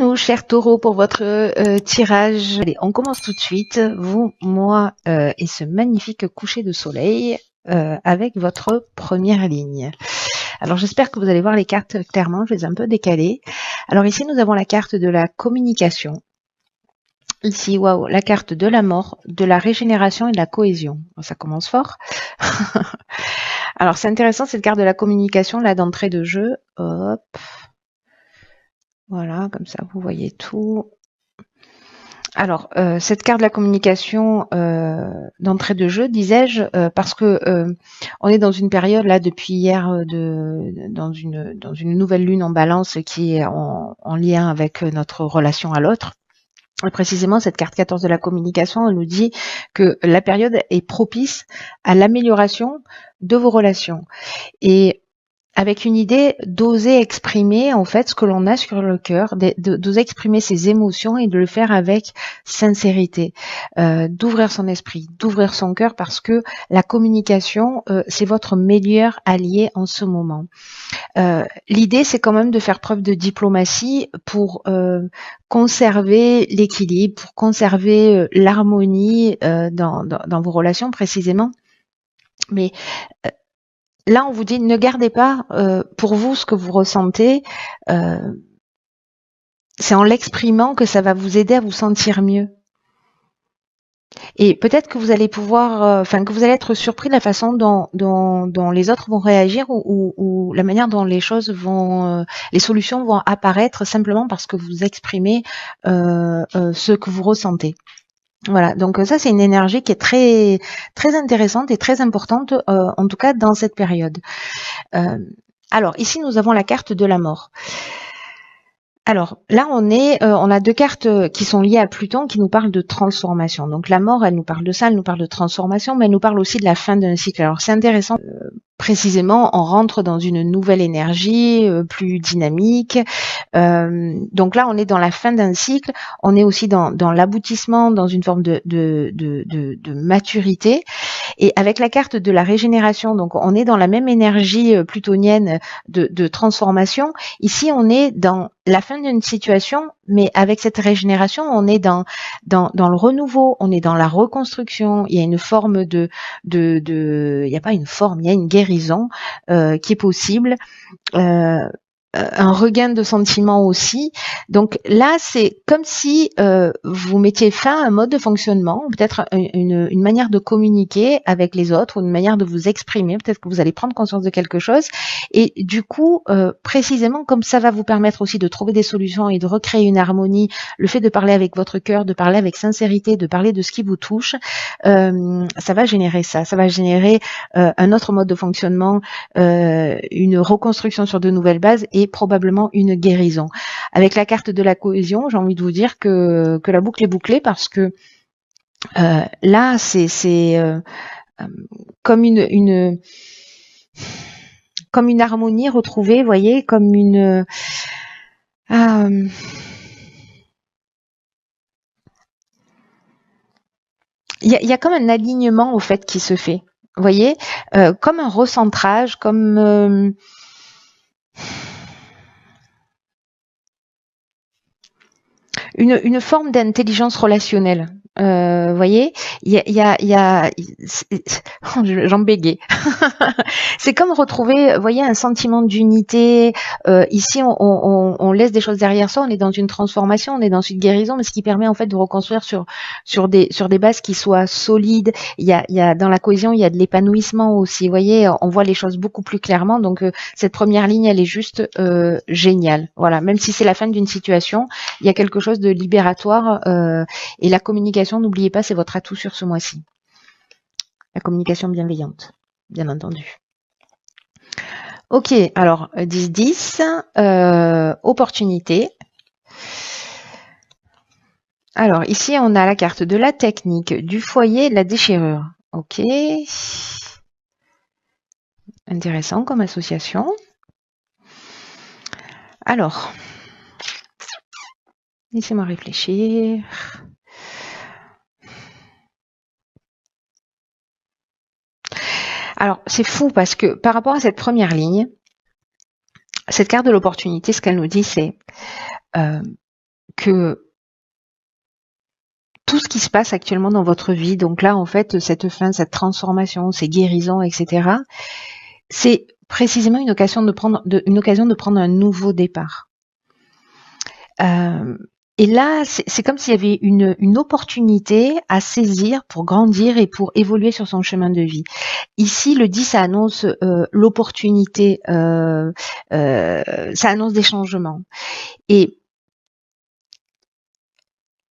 nous, chers taureaux, pour votre tirage. Allez, on commence tout de suite, vous, moi et ce magnifique coucher de soleil avec votre première ligne. Alors j'espère que vous allez voir les cartes clairement, je les ai un peu décalées. Alors ici, nous avons la carte de la communication. Ici, waouh, la carte de la mort, de la régénération et de la cohésion. Ça commence fort. Alors c'est intéressant, cette carte de la communication, là, d'entrée de jeu. Hop. Voilà, comme ça, vous voyez tout. Alors, cette carte de la communication d'entrée de jeu, disais-je, parce que on est dans une période là depuis hier dans une nouvelle lune en Balance qui est en lien avec notre relation à l'autre. Et précisément, cette carte 14 de la communication, elle nous dit que la période est propice à l'amélioration de vos relations. Et avec une idée d'oser exprimer en fait ce que l'on a sur le cœur, d'oser exprimer ses émotions et de le faire avec sincérité, d'ouvrir son esprit, d'ouvrir son cœur parce que la communication, c'est votre meilleur allié en ce moment. L'idée, c'est quand même de faire preuve de diplomatie pour conserver l'équilibre, pour conserver l'harmonie dans vos relations précisément. Mais là, on vous dit, ne gardez pas pour vous ce que vous ressentez. C'est en l'exprimant que ça va vous aider à vous sentir mieux. Et peut-être que vous allez pouvoir, que vous allez être surpris de la façon dont les autres vont réagir ou la manière dont les choses vont, les solutions vont apparaître simplement parce que vous exprimez ce que vous ressentez. Voilà, donc ça c'est une énergie qui est très très intéressante et très importante, en tout cas dans cette période. Alors ici nous avons la carte de la mort. Alors là on a deux cartes qui sont liées à Pluton qui nous parlent de transformation. Donc la mort, elle nous parle de ça, elle nous parle de transformation, mais elle nous parle aussi de la fin d'un cycle. Alors c'est intéressant. Précisément, on rentre dans une nouvelle énergie plus dynamique. Donc là, on est dans la fin d'un cycle. On est aussi dans l'aboutissement, dans une forme de maturité. Et avec la carte de la régénération, donc on est dans la même énergie plutonienne de transformation. Ici, on est dans la fin d'une situation, mais avec cette régénération, on est dans le renouveau, on est dans la reconstruction. Il y a une forme il n'y a pas une forme, il y a une guérison qui est possible. Un regain de sentiments aussi. Donc là, c'est comme si vous mettiez fin à un mode de fonctionnement, peut-être une manière de communiquer avec les autres, ou une manière de vous exprimer. Peut-être que vous allez prendre conscience de quelque chose. Et du coup, précisément, comme ça va vous permettre aussi de trouver des solutions et de recréer une harmonie, le fait de parler avec votre cœur, de parler avec sincérité, de parler de ce qui vous touche, ça va générer ça. Ça va générer un autre mode de fonctionnement, une reconstruction sur de nouvelles bases et probablement une guérison. Avec la carte de la cohésion, j'ai envie de vous dire que la boucle est bouclée parce que là, c'est comme une harmonie retrouvée, vous voyez, comme il y a comme un alignement au fait qui se fait. Vous voyez, comme un recentrage, comme une forme d'intelligence relationnelle. Vous voyez, j'en bégayais. C'est comme retrouver, vous voyez, un sentiment d'unité. Ici, on laisse des choses derrière soi. On est dans une transformation, on est dans une guérison, mais ce qui permet en fait de reconstruire sur des bases qui soient solides. Il y a dans la cohésion, il y a de l'épanouissement aussi. Vous voyez, on voit les choses beaucoup plus clairement. Donc cette première ligne, elle est juste géniale. Voilà, même si c'est la fin d'une situation, il y a quelque chose de libératoire et la communication. N'oubliez pas, c'est votre atout sur ce mois-ci. La communication bienveillante, bien entendu. Ok, alors 10-10, opportunité. Alors ici, on a la carte de la technique, du foyer, de la déchirure. Ok. Intéressant comme association. Alors, laissez-moi réfléchir. Alors, c'est fou parce que par rapport à cette première ligne, cette carte de l'opportunité, ce qu'elle nous dit, c'est que tout ce qui se passe actuellement dans votre vie, donc là, en fait, cette fin, cette transformation, ces guérisons, etc., c'est précisément une occasion de prendre un nouveau départ. Et là, c'est comme s'il y avait une opportunité à saisir pour grandir et pour évoluer sur son chemin de vie. Ici, le 10, ça annonce l'opportunité, ça annonce des changements. Et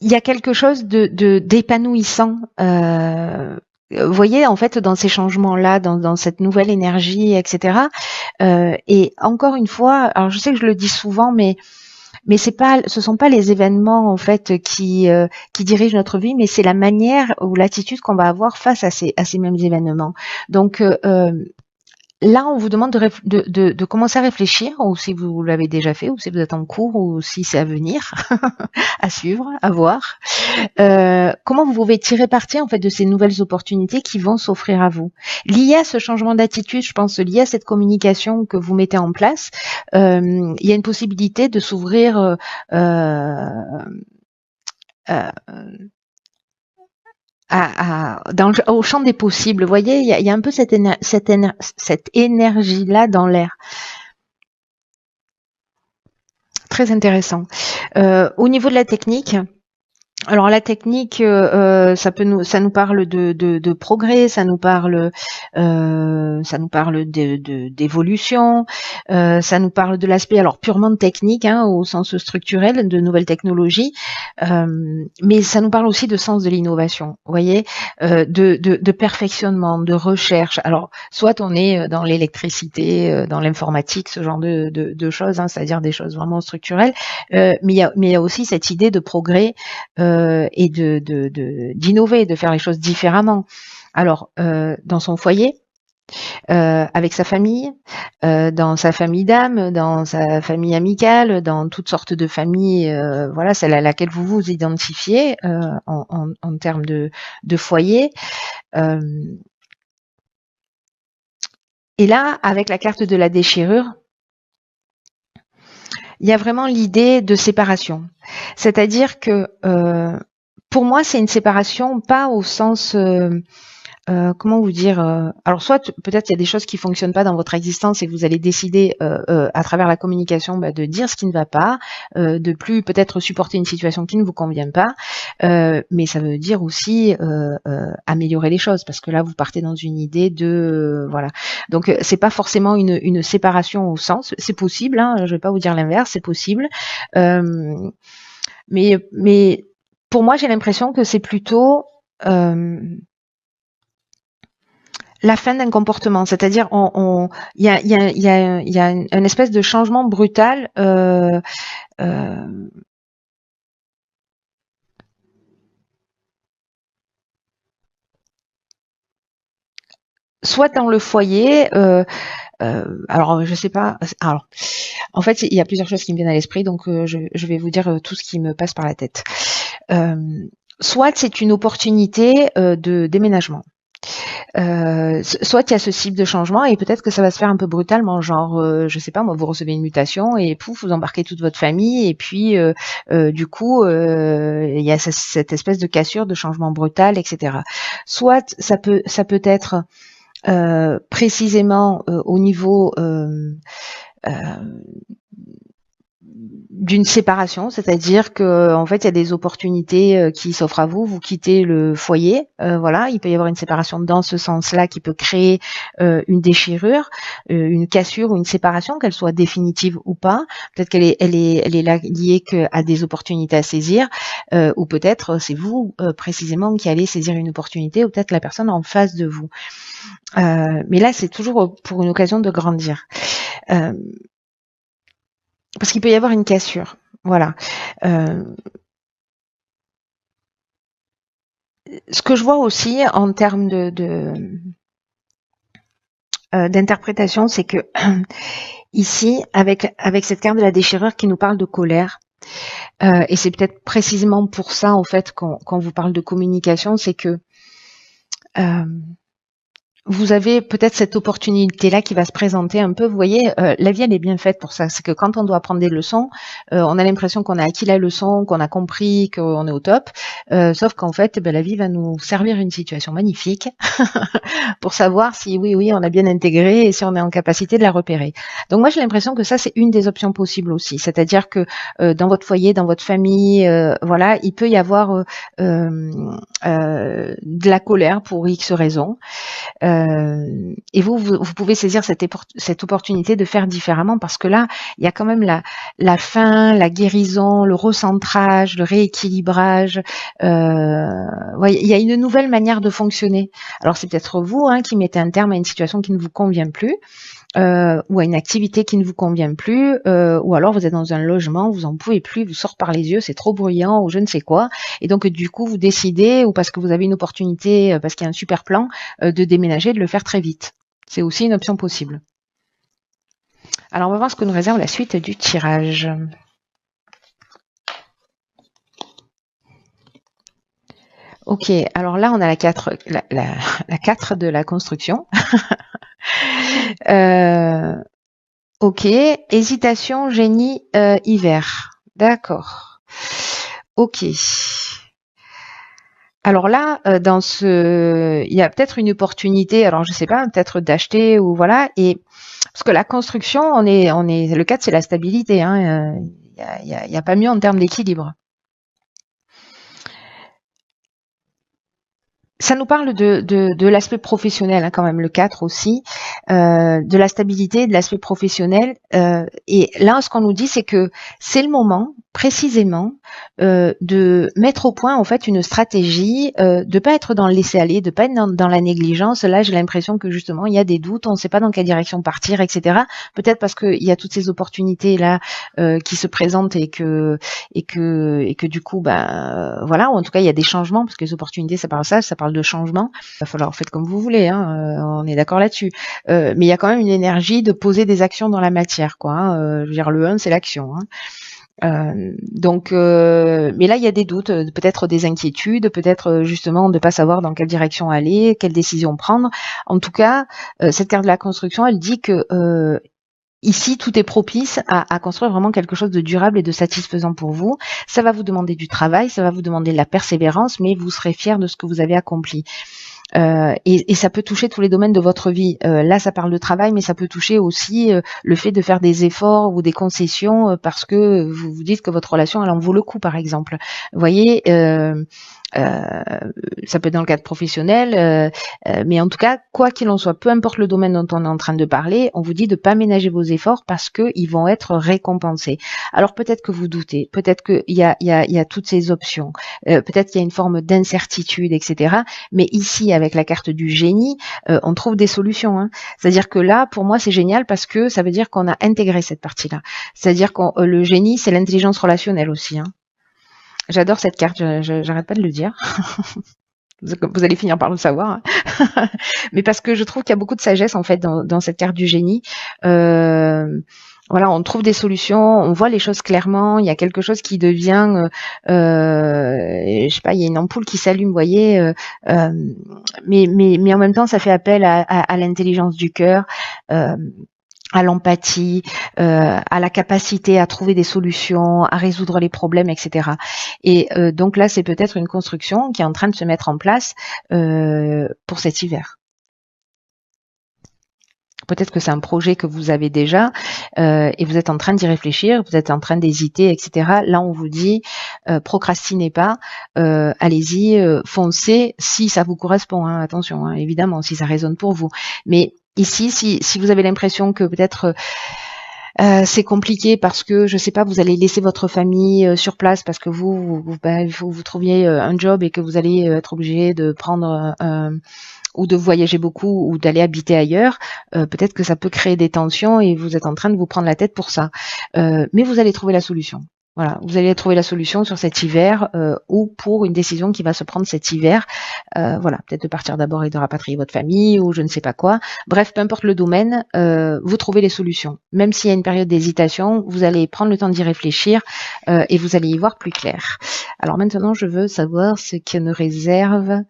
il y a quelque chose d'épanouissant. Vous voyez, en fait, dans ces changements-là, dans cette nouvelle énergie, etc. Et encore une fois, alors je sais que je le dis souvent, mais ce sont pas les événements en fait qui dirigent notre vie, mais c'est la manière ou l'attitude qu'on va avoir face à ces mêmes événements. Donc là, on vous demande de commencer à réfléchir, ou si vous l'avez déjà fait, ou si vous êtes en cours, ou si c'est à venir, à suivre, à voir. Comment vous pouvez tirer parti en fait de ces nouvelles opportunités qui vont s'offrir à vous. Lié à ce changement d'attitude, je pense, lié à cette communication que vous mettez en place, il y a une possibilité de s'ouvrir au champ des possibles. Vous voyez, il y a un peu cette énergie-là dans l'air. Très intéressant. Au niveau de la technique, alors la technique, ça nous parle de progrès, ça nous parle d'évolution, ça nous parle de l'aspect alors purement technique, hein, au sens structurel, de nouvelles technologies, mais ça nous parle aussi de sens de l'innovation, vous voyez, de perfectionnement, de recherche. Alors soit on est dans l'électricité, dans l'informatique, ce genre de choses, hein, c'est-à-dire des choses vraiment structurelles, mais il y a aussi cette idée de progrès et d'innover, de faire les choses différemment. Alors, dans son foyer, avec sa famille, dans sa famille d'âme, dans sa famille amicale, dans toutes sortes de familles, voilà, celle à laquelle vous vous identifiez en termes de foyer. Et là, avec la carte de la déchirure, il y a vraiment l'idée de séparation. C'est-à-dire que pour moi, c'est une séparation pas au sens comment vous dire alors soit peut-être il y a des choses qui fonctionnent pas dans votre existence et que vous allez décider à travers la communication de dire ce qui ne va pas, de plus peut-être supporter une situation qui ne vous convient pas, mais ça veut dire aussi améliorer les choses, parce que là vous partez dans une idée de voilà. Donc c'est pas forcément une séparation au sens, c'est possible, hein, je vais pas vous dire l'inverse, c'est possible, mais pour moi j'ai l'impression que c'est plutôt la fin d'un comportement, c'est-à-dire il y a une espèce de changement brutal soit dans le foyer, alors je sais pas, alors en fait il y a plusieurs choses qui me viennent à l'esprit, donc je vais vous dire tout ce qui me passe par la tête. Soit c'est une opportunité de déménagement. Soit il y a ce type de changement et peut-être que ça va se faire un peu brutalement, genre je sais pas moi, vous recevez une mutation et pouf, vous embarquez toute votre famille et puis du coup il y a cette espèce de cassure, de changement brutal, etc. Soit ça peut être précisément au niveau d'une séparation, c'est-à-dire que en fait il y a des opportunités qui s'offrent à vous, vous quittez le foyer, voilà, il peut y avoir une séparation dans ce sens-là qui peut créer une déchirure, une cassure ou une séparation, qu'elle soit définitive ou pas. Peut-être qu'elle est là liée à des opportunités à saisir, ou peut-être c'est vous précisément qui allez saisir une opportunité, ou peut-être la personne en face de vous. Mais là c'est toujours pour une occasion de grandir. Parce qu'il peut y avoir une cassure, voilà. Ce que je vois aussi en termes d'interprétation, c'est que ici, avec cette carte de la déchirure qui nous parle de colère, et c'est peut-être précisément pour ça, en fait, quand vous parle de communication, c'est que vous avez peut-être cette opportunité-là qui va se présenter un peu. Vous voyez, la vie, elle est bien faite pour ça. C'est que quand on doit apprendre des leçons, on a l'impression qu'on a acquis la leçon, qu'on a compris, qu'on est au top. Sauf qu'en fait, la vie va nous servir une situation magnifique pour savoir si oui, on a bien intégré et si on est en capacité de la repérer. Donc moi, j'ai l'impression que ça, c'est une des options possibles aussi. C'est-à-dire que dans votre foyer, dans votre famille, voilà, il peut y avoir de la colère pour X raisons. Et vous pouvez saisir cette opportunité de faire différemment parce que là, il y a quand même la fin, la guérison, le recentrage, le rééquilibrage. Ouais, il y a une nouvelle manière de fonctionner. Alors c'est peut-être vous qui mettez un terme à une situation qui ne vous convient plus. Ou à une activité qui ne vous convient plus, ou alors vous êtes dans un logement, vous en pouvez plus, vous sort par les yeux, c'est trop bruyant ou je ne sais quoi, et donc du coup vous décidez, ou parce que vous avez une opportunité, parce qu'il y a un super plan, de déménager, de le faire très vite. C'est aussi une option possible. Alors on va voir ce que nous réserve la suite du tirage. Ok, alors là on a la 4, la 4 de la construction. Ok, hésitation, génie, hiver. D'accord. Ok. Alors là, il y a peut-être une opportunité. Alors je sais pas, peut-être d'acheter ou voilà. Et parce que la construction, le 4, c'est la stabilité. Il y a pas mieux en termes d'équilibre. Ça nous parle de l'aspect professionnel quand même, le 4 aussi, de la stabilité, de l'aspect professionnel. Et là, ce qu'on nous dit, c'est que c'est le moment, précisément, de mettre au point en fait une stratégie, de pas être dans le laisser-aller, de pas être dans la négligence. Là, j'ai l'impression que justement, il y a des doutes, on ne sait pas dans quelle direction partir, etc. Peut-être parce qu'il y a toutes ces opportunités là qui se présentent et que du coup, voilà, ou en tout cas, il y a des changements parce que les opportunités, ça parle de changement. Il va falloir faites comme vous voulez, on est d'accord là-dessus. Mais il y a quand même une énergie de poser des actions dans la matière, quoi. Je veux dire, le 1, c'est l'action. Donc, mais là, il y a des doutes, peut-être des inquiétudes, peut-être justement de pas savoir dans quelle direction aller, quelle décision prendre. En tout cas, cette carte de la construction, elle dit que ici, tout est propice à construire vraiment quelque chose de durable et de satisfaisant pour vous. Ça va vous demander du travail, ça va vous demander de la persévérance, mais vous serez fier de ce que vous avez accompli. Et ça peut toucher tous les domaines de votre vie. Là, ça parle de travail, mais ça peut toucher aussi le fait de faire des efforts ou des concessions parce que vous vous dites que votre relation, elle en vaut le coup, par exemple. Vous voyez, ça peut être dans le cadre professionnel, mais en tout cas, quoi qu'il en soit, peu importe le domaine dont on est en train de parler, on vous dit de pas ménager vos efforts parce qu'ils vont être récompensés. Alors peut-être que vous doutez, peut-être qu'il y a toutes ces options, peut-être qu'il y a une forme d'incertitude, etc. Mais ici, avec la carte du génie, on trouve des solutions. C'est-à-dire que là, pour moi, c'est génial parce que ça veut dire qu'on a intégré cette partie-là. C'est-à-dire que le génie, c'est l'intelligence relationnelle aussi. J'adore cette carte, j'arrête pas de le dire. Vous allez finir par le savoir. Mais parce que je trouve qu'il y a beaucoup de sagesse en fait dans cette carte du génie. Voilà, on trouve des solutions, on voit les choses clairement. Il y a quelque chose qui devient, je sais pas, il y a une ampoule qui s'allume, vous voyez. Mais en même temps, ça fait appel à l'intelligence du cœur. À l'empathie, à la capacité à trouver des solutions, à résoudre les problèmes, etc. Et donc là, c'est peut-être une construction qui est en train de se mettre en place pour cet hiver. Peut-être que c'est un projet que vous avez déjà et vous êtes en train d'y réfléchir, vous êtes en train d'hésiter, etc. Là, on vous dit, procrastinez pas, allez-y, foncez si ça vous correspond. Attention, évidemment, si ça résonne pour vous. Mais ici, si vous avez l'impression que peut-être c'est compliqué parce que je sais pas, vous allez laisser votre famille sur place parce que vous trouviez un job et que vous allez être obligé de prendre ou de voyager beaucoup ou d'aller habiter ailleurs, peut-être que ça peut créer des tensions et vous êtes en train de vous prendre la tête pour ça. Mais vous allez trouver la solution. Voilà, vous allez trouver la solution sur cet hiver ou pour une décision qui va se prendre cet hiver. Voilà, peut-être de partir d'abord et de rapatrier votre famille ou je ne sais pas quoi. Bref, peu importe le domaine, vous trouvez les solutions. Même s'il y a une période d'hésitation, vous allez prendre le temps d'y réfléchir et vous allez y voir plus clair. Alors maintenant, je veux savoir ce que nous réserve.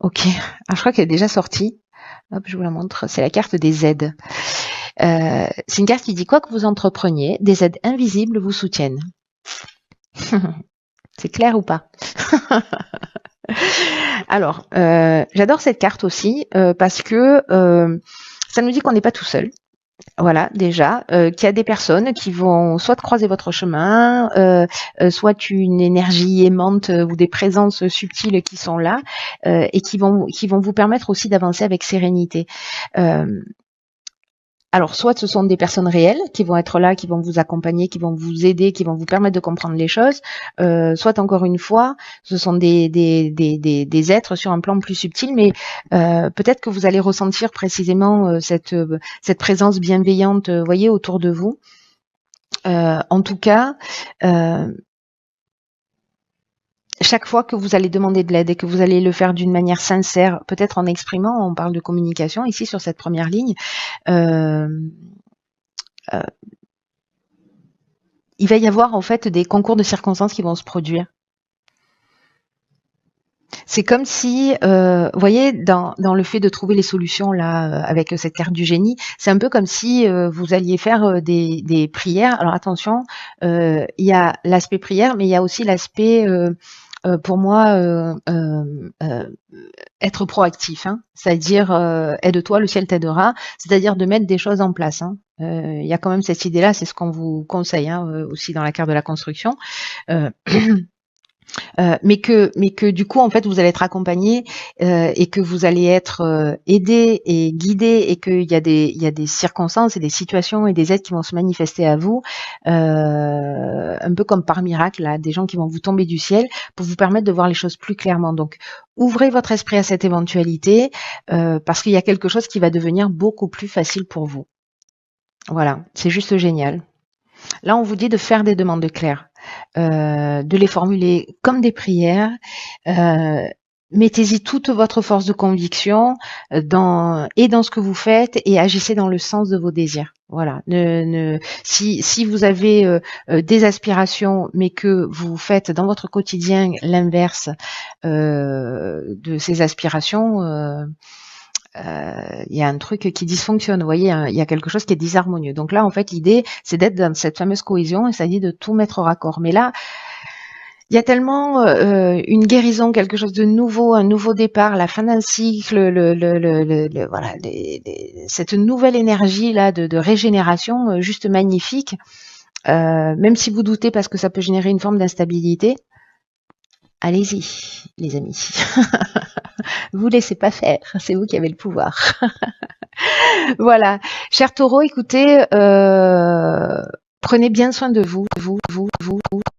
Ok, alors, je crois qu'elle est déjà sortie. Hop, je vous la montre. C'est la carte des aides. C'est une carte qui dit quoi que vous entrepreniez, des aides invisibles vous soutiennent. C'est clair ou pas? Alors, j'adore cette carte aussi parce que ça nous dit qu'on n'est pas tout seul. Voilà, déjà, qu'il y a des personnes qui vont soit croiser votre chemin, soit une énergie aimante ou des présences subtiles qui sont là et qui vont vous permettre aussi d'avancer avec sérénité. Alors, soit ce sont des personnes réelles qui vont être là, qui vont vous accompagner, qui vont vous aider, qui vont vous permettre de comprendre les choses, soit encore une fois, ce sont des êtres sur un plan plus subtil, mais peut-être que vous allez ressentir précisément cette présence bienveillante, voyez, autour de vous. En tout cas, chaque fois que vous allez demander de l'aide et que vous allez le faire d'une manière sincère, peut-être en exprimant, on parle de communication ici sur cette première ligne, il va y avoir en fait des concours de circonstances qui vont se produire. C'est comme si, vous voyez, dans le fait de trouver les solutions là, avec cette carte du génie, c'est un peu comme si vous alliez faire des prières. Alors attention, il y a l'aspect prière, mais il y a aussi l'aspect pour moi, être proactif, hein, c'est-à-dire aide-toi, le ciel t'aidera, c'est-à-dire de mettre des choses en place. Hein. Il y a quand même cette idée-là, c'est ce qu'on vous conseille hein, aussi dans la carte de la construction. Mais que du coup en fait vous allez être accompagné et que vous allez être aidé et guidé et qu'il y a des circonstances et des situations et des aides qui vont se manifester à vous un peu comme par miracle là, des gens qui vont vous tomber du ciel pour vous permettre de voir les choses plus clairement. Donc ouvrez votre esprit à cette éventualité parce qu'il y a quelque chose qui va devenir beaucoup plus facile pour vous. Voilà, c'est juste génial. Là, on vous dit de faire des demandes claires, de les formuler comme des prières. Mettez-y toute votre force de conviction dans ce que vous faites et agissez dans le sens de vos désirs. Voilà. Si vous avez des aspirations, mais que vous faites dans votre quotidien l'inverse de ces aspirations, il y a un truc qui dysfonctionne, vous voyez, il y a quelque chose qui est disharmonieux. Donc là, en fait, l'idée, c'est d'être dans cette fameuse cohésion et ça dit de tout mettre au raccord. Mais là, il y a tellement une guérison, quelque chose de nouveau, un nouveau départ, la fin d'un cycle, voilà, cette nouvelle énergie là de régénération, juste magnifique. Même si vous doutez parce que ça peut générer une forme d'instabilité, allez-y, les amis. Vous laissez pas faire, c'est vous qui avez le pouvoir. Voilà. Cher Taureau, écoutez, prenez bien soin de vous.